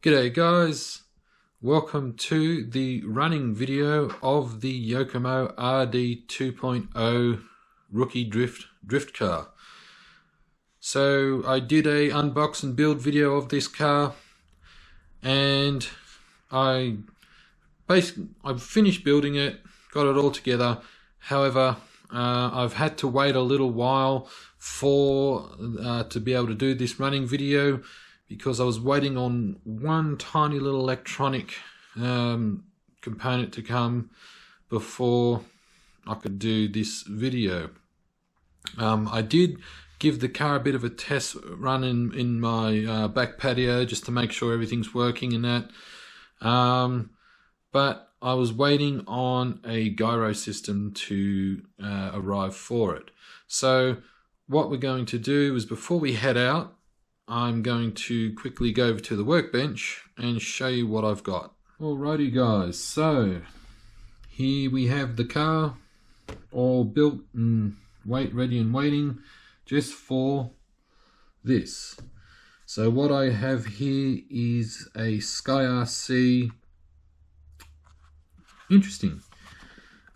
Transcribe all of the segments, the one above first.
G'day guys, welcome to the running video of the Yokomo RD 2.0 rookie drift car. So I did a unbox and build video of this car, and I finished building it, got it all together. However, I've had to wait a little while to be able to do this running video, because I was waiting on one tiny little electronic component to come before I could do this video. I did give the car a bit of a test run in my back patio just to make sure everything's working and that. But I was waiting on a gyro system to arrive for it. So what we're going to do is, before we head out, I'm going to quickly go over to the workbench and show you what I've got. Alrighty guys, so here we have the car all built and ready and waiting just for this. So what I have here is a skyrc. Interesting.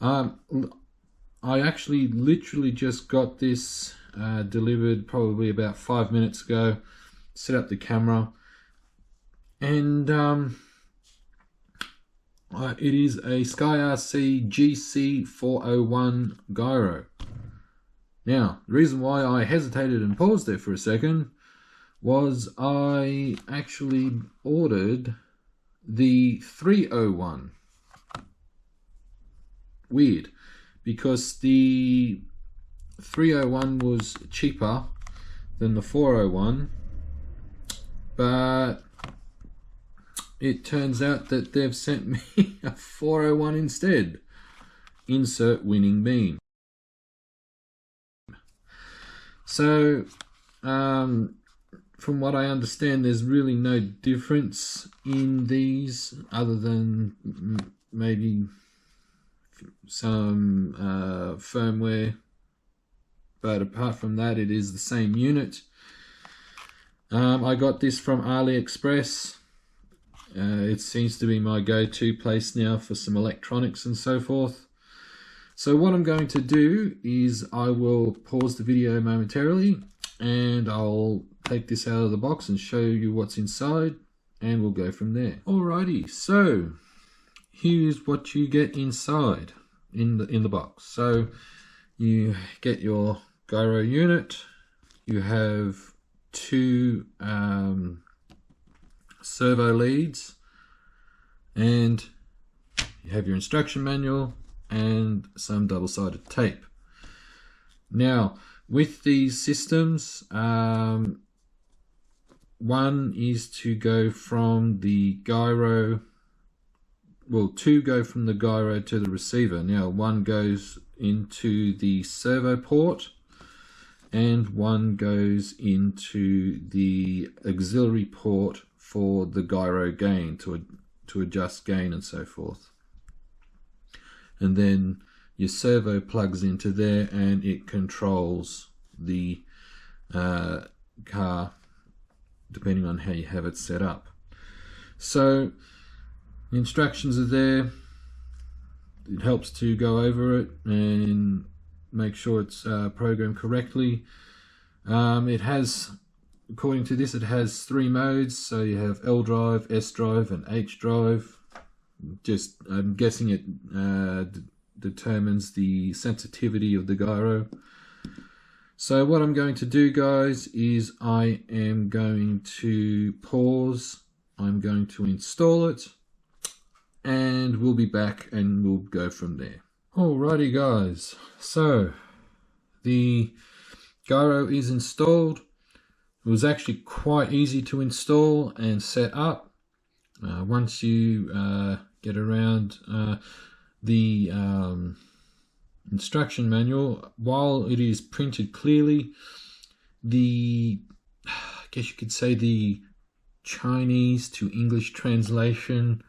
I actually literally just got this delivered probably about 5 minutes ago. Set up the camera, and it is a skyrc GC401 gyro. Now, the reason why I hesitated and paused there for a second was I actually ordered the 301. Weird, because the 301 was cheaper than the 401. But it turns out that they've sent me a 401 instead. Insert winning meme. So, from what I understand, there's really no difference in these other than maybe some firmware. But apart from that, it is the same unit. I got this from AliExpress. It seems to be my go-to place now for some electronics and so forth. So what I'm going to do is I will pause the video momentarily, and I'll take this out of the box and show you what's inside, and we'll go from there. Alrighty, so here's what you get inside in the box. So you get your gyro unit. You have two servo leads, and you have your instruction manual and some double-sided tape. Now, with these systems, one is to go from the gyro, well, two go from the gyro to the receiver. Now, one goes into the servo port, and one goes into the auxiliary port for the gyro gain, to adjust gain and so forth. And then your servo plugs into there, and it controls the car depending on how you have it set up. So the instructions are there. It helps to go over it and make sure it's programmed correctly. It has, according to this, it has 3 modes. So you have L drive, S drive, and H drive. Just, I'm guessing it determines the sensitivity of the gyro. So what I'm going to do, guys, is I am going to pause. I'm going to install it, and we'll be back and we'll go from there. Alrighty guys, so the gyro is installed. It was actually quite easy to install and set up. Once you get around the instruction manual, while it is printed clearly, I guess you could say the Chinese to English translation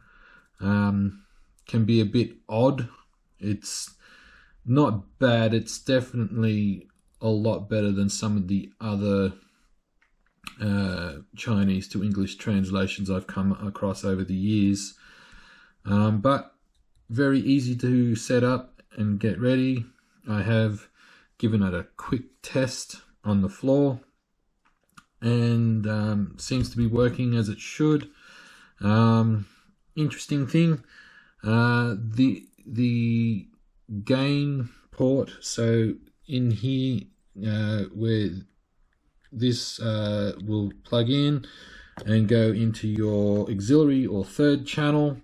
can be a bit odd. It's not bad, it's definitely a lot better than some of the other Chinese to English translations I've come across over the years. But very easy to set up and get ready. I have given it a quick test on the floor, and seems to be working as it should. Interesting thing, the gain port, so in here where this will plug in and go into your auxiliary or third channel,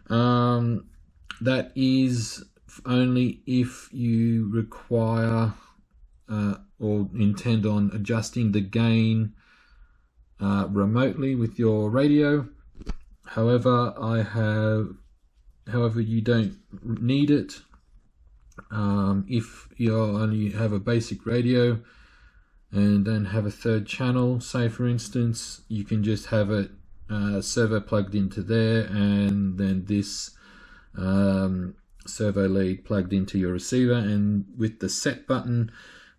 that is only if you require or intend on adjusting the gain remotely with your radio. However, you don't need it. If you only have a basic radio and don't have a third channel, say for instance, you can just have it servo plugged into there, and then this servo lead plugged into your receiver, and with the set button,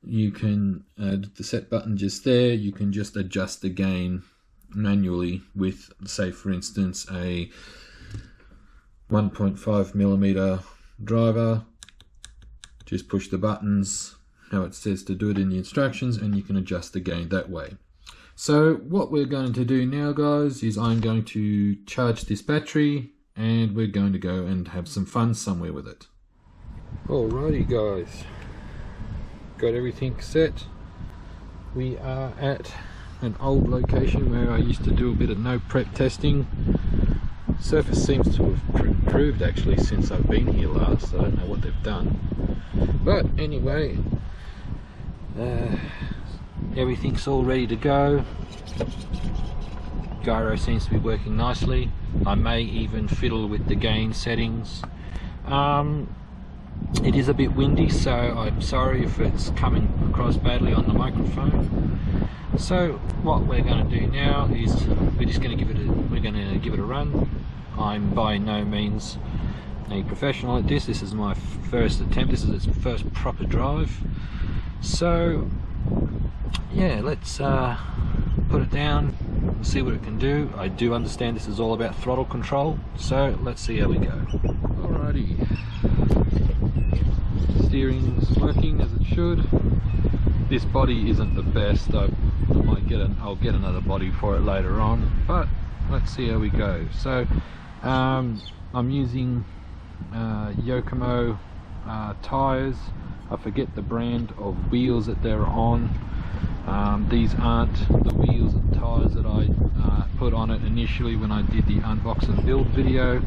you can the set button just there, you can just adjust the gain manually with, say for instance, a 1.5mm driver. Just push the buttons how it says to do it in the instructions, and you can adjust the gain that way. So what we're going to do now, guys, is I'm going to charge this battery and we're going to go and have some fun somewhere with it. Alrighty guys, got everything set. We are at an old location where I used to do a bit of no prep testing. Surface seems to have improved actually since I've been here last. I don't know what they've done, but anyway, everything's all ready to go. Gyro seems to be working nicely. I may even fiddle with the gain settings. It is a bit windy, so I'm sorry if it's coming across badly on the microphone. So what we're going to do now is we're going to give it a run. I'm by no means a professional at this. This is my first attempt. This is its first proper drive. So yeah, let's put it down and see what it can do. I do understand this is all about throttle control, so let's see how we go. Alrighty, steering's working as it should. This body isn't the best. I'll get another body for it later on, but let's see how we go. So I'm using Yokomo tires. I forget the brand of wheels that they're on. These aren't the wheels and tires that I put on it initially when I did the unbox and build video,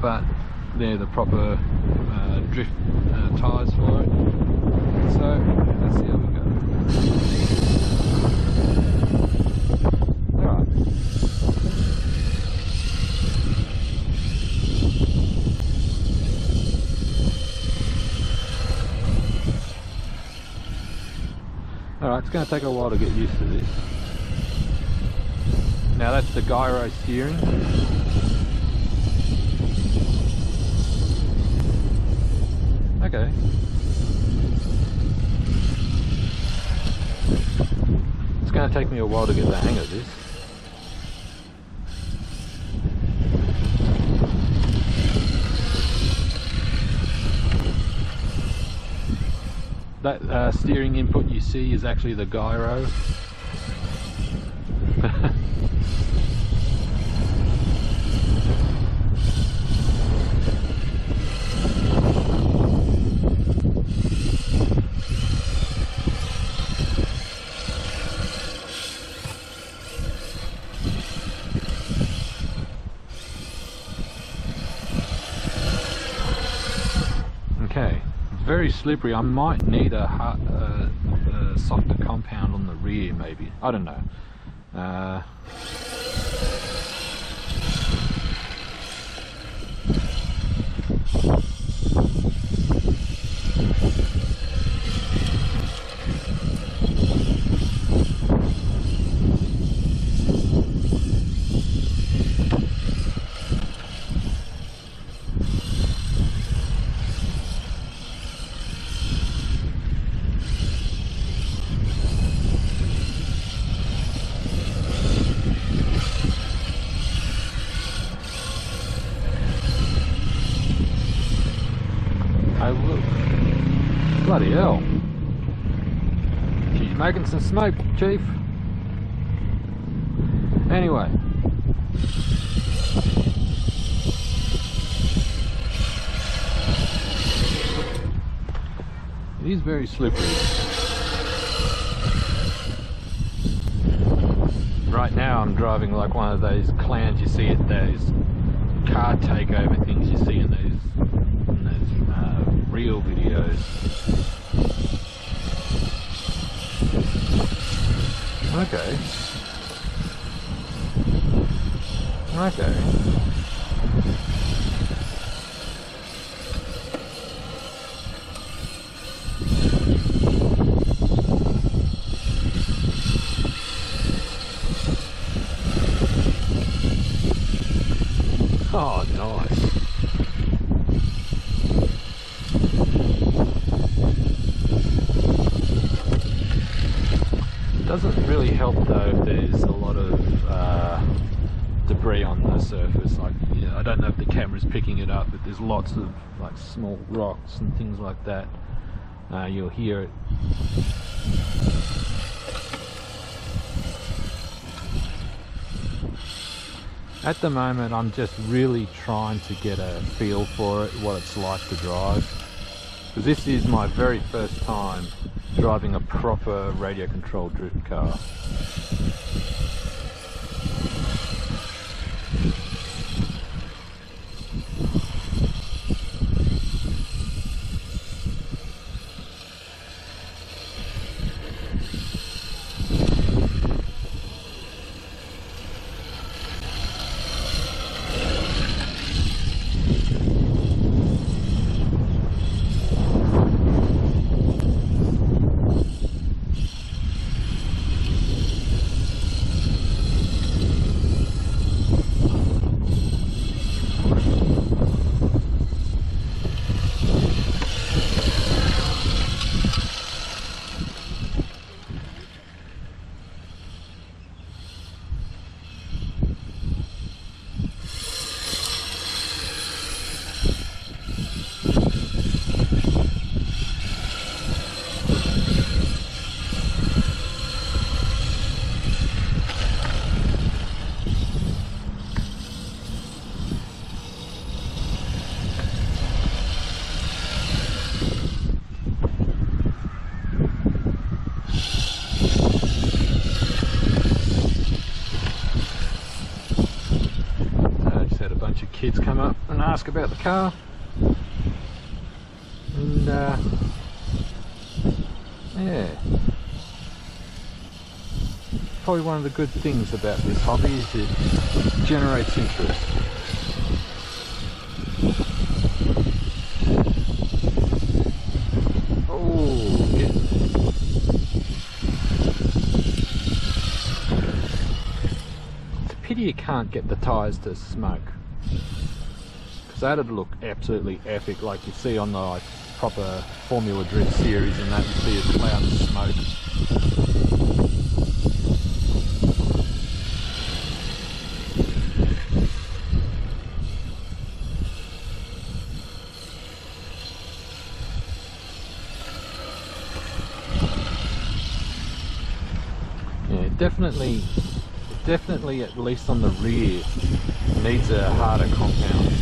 but they're the proper drift tires for it. So let's see how we go. Alright. Alright, it's going to take a while to get used to this. Now that's the gyro steering. Okay. It's going to take me a while to get the hang of this. That steering input you see is actually the gyro. Okay, it's very slippery. I might need a softer compound on the rear, maybe. I don't know. have a look. Bloody hell. She's making some smoke, Chief. Anyway. It is very slippery. Right now I'm driving like one of those clowns you see at those car takeover things you see in those real videos. Okay. Okay. Oh, nice. Doesn't really help though if there's a lot of debris on the surface. Like, yeah, I don't know if the camera's picking it up, but there's lots of like small rocks and things like that. You'll hear it. At the moment I'm just really trying to get a feel for it, what it's like to drive. Because this is my very first time driving a proper radio controlled drift car. Kids come up and ask about the car, and yeah, probably one of the good things about this hobby is it generates interest. Oh yeah. It's a pity you can't get the tyres to smoke. That'd look absolutely epic, like you see on the like proper Formula Drift series, and that you see a cloud of smoke. Yeah, definitely at least on the rear needs a harder compound.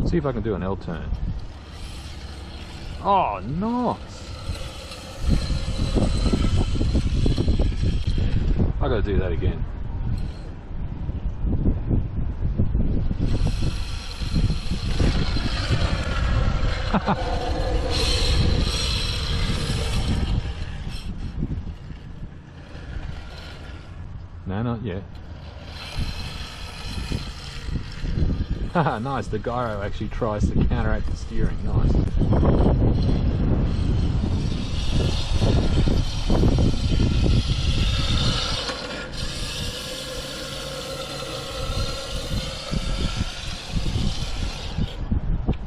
See if I can do an L turn. Oh, nice! I gotta do that again. No, not yet. Haha, nice, the gyro actually tries to counteract the steering, nice.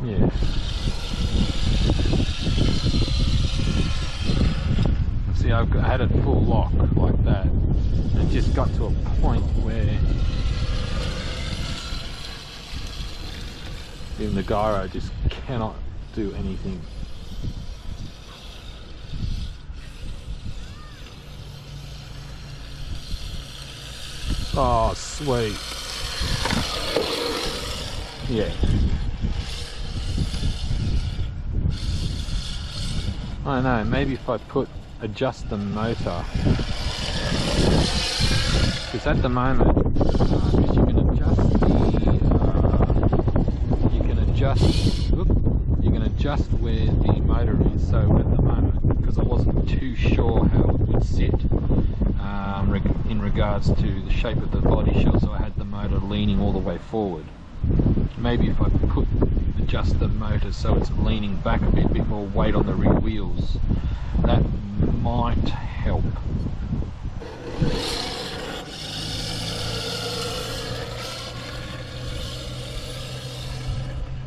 Yeah. See, I had it full lock like that, and it just got to a point where even the gyro just cannot do anything. Oh, sweet. Yeah. I don't know, maybe if I adjust the motor, because at the moment, because you can adjust where the motor is. So at the moment, because I wasn't too sure how it would sit in regards to the shape of the body shell, so I had the motor leaning all the way forward. Maybe if I adjust the motor so it's leaning back a bit more weight on the rear wheels, that might help.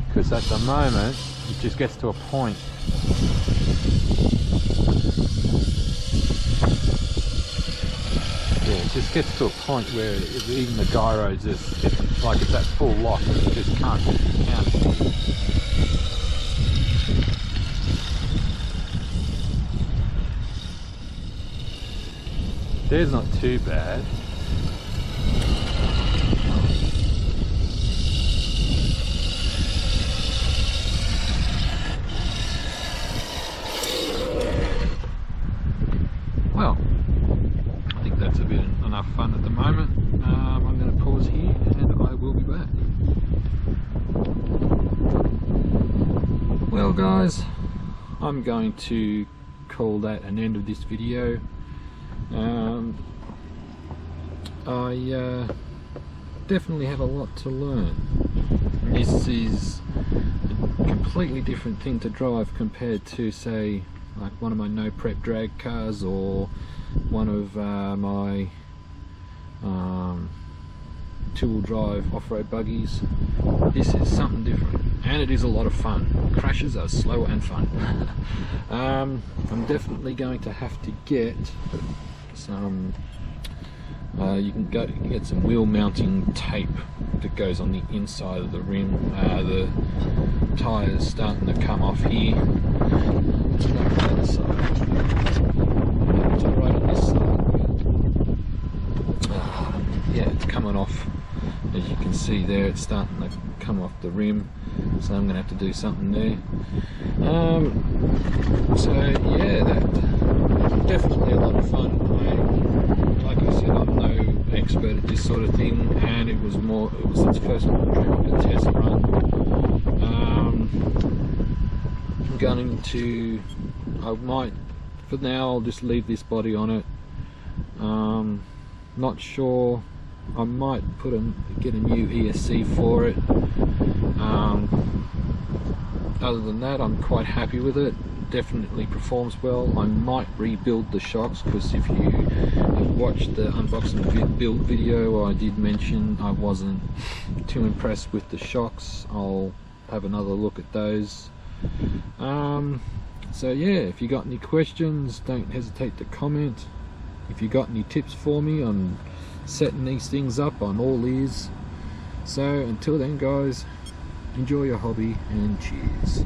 Because at the moment it just gets to a point it just gets to a point where even the gyros just like it's at full lock, it just can't count. There's not too bad. Well, I think that's a bit enough fun at the moment. I'm going to pause here and I will be back. Well guys, I'm going to call that an end of this video. I definitely have a lot to learn. This is a completely different thing to drive compared to, say, like one of my no prep drag cars or one of my two-wheel drive off-road buggies. This is something different, and it is a lot of fun. Crashes are slow and fun. I'm definitely going to have to get some you can get some wheel mounting tape that goes on the inside of the rim. The tyres starting to come off here. It's like the other side. It's right on this side. Yeah, it's coming off. As you can see there, it's starting to come off the rim. So I'm going to have to do something there. So yeah, that definitely a lot of fun. Like I said, I'm no expert at this sort of thing, and it was its first proper test run. I'm going to, I might, for now I'll just leave this body on it. Not sure, I might get a new ESC for it. Other than that, I'm quite happy with it. Definitely performs well. I might rebuild the shocks, because if you have watched the unboxing build video, I did mention I wasn't too impressed with the shocks. I'll have another look at those. So yeah, if you got any questions, don't hesitate to comment. If you got any tips for me on setting these things up, I'm all ears. So until then guys, enjoy your hobby and cheers.